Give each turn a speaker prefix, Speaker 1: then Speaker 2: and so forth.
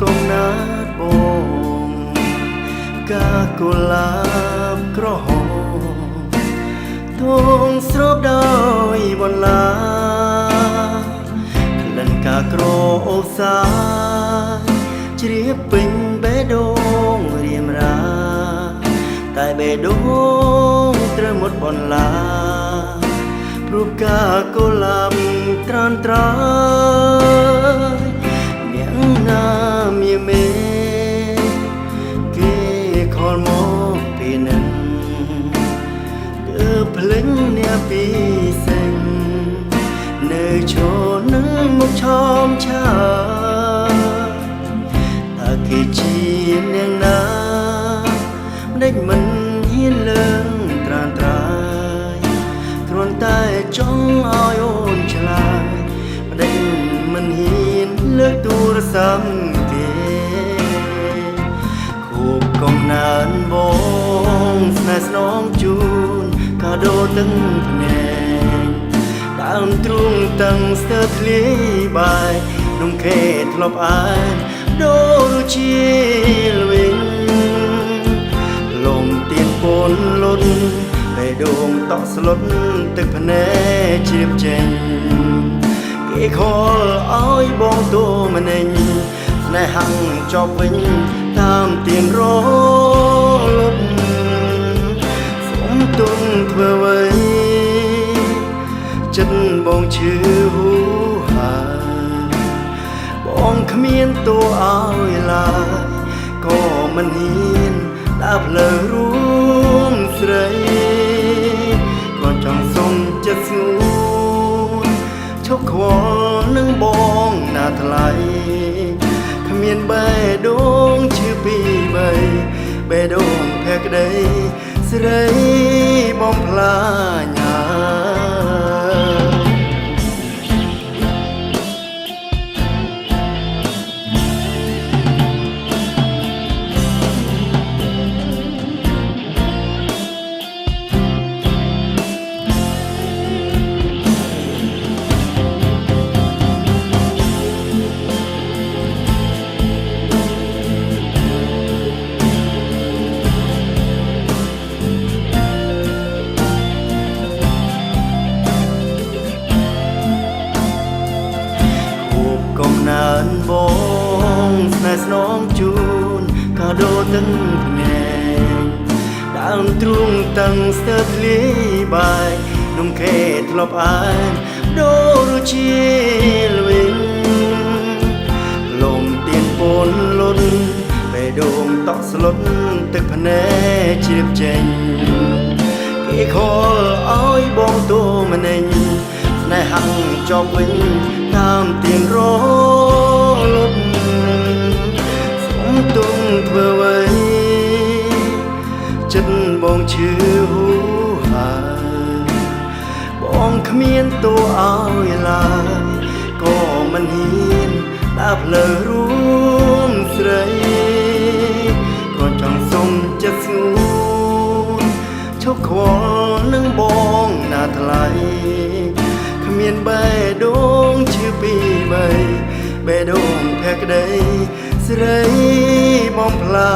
Speaker 1: công nát bông ca cô lạpក្រហមទងស្រូបដោយបន្លាក្លិនកាក្រអូបសាជ្រាបពេញបេះដូងរៀមរាតែបេះដូងត្រូវមុតបន្លាព្រោះកាកូឡាប់ត្រានត្រាយអ្នកណាមានមេគេខលមកពីនឹងគឺភ្លេងអ្នកពីសេងនៅឈរនឹងមុខឆោមឆាតែគេជាអ្នកណាដេចមិនហ៊ានលើងត្រានត្រាយគ្រាន់តែចង់ឲ្យអូនឆ្លើយប្តីមិនហ៊ានលើកទូរស័ព្ទទេខូបកំណើនបងស្នេហ៍ស្នងជូនកាដូទាំងភ្នែកដើមទ្រូងតាំងស្ទើរធ្លាយបាយនំខេធ្លាប់អានដូរជាល្វីងលំទៀនពនលុនបេះដូងតក់ស្លុតទឹកភ្នែកជ្រាបចេញគេខលឲ្យបងតួម្នេញស្នេហាំងចប់វិញតាមទៀនរលត់សុំទុំធ្វើអ្វីចិត្តបងឈឺហូហាបងគ្មានតួឲ្យឡើយក៏មិនហ៊ានដើរផ្លូវរួមស្រីក៏ចង់សុំចិត្តស្ងួនឈប់ខ្វល់នឹងបងណាថ្លៃគ្មានបេះដូងឈឺពីបីបេះដូងភក្តីស្រីបំផ្លាញកំណើនបងស្នេហ៍ស្នងជូនកាដូទាំងភ្នែកដើមទ្រូងតាំងស្ទើរធ្លាយបាយនំខេធ្លាប់អានដូរជាល្វីងលំទៀនពនលុនបេះដូងតក់ស្លុតទឹកភ្នែកជ្រាបចេញគេខលឲ្យបងតួម្នេញស្នេហាំងចប់វិញតាមទៀនរលត់សុំទុំធ្វើអ្វីចិត្តបងឈឺហូហាបងគ្មានតួឲ្យឡើយក៏មិនហ៊ានដើរផ្លូវរួមស្រីក៏ចង់សុំចិត្តស្ងួនឈប់ខ្វល់នឹងបងណាថ្លៃគ្មានបេះដូងឈឺពីបីបេះដូងភក្តីស្រីបំផ្លា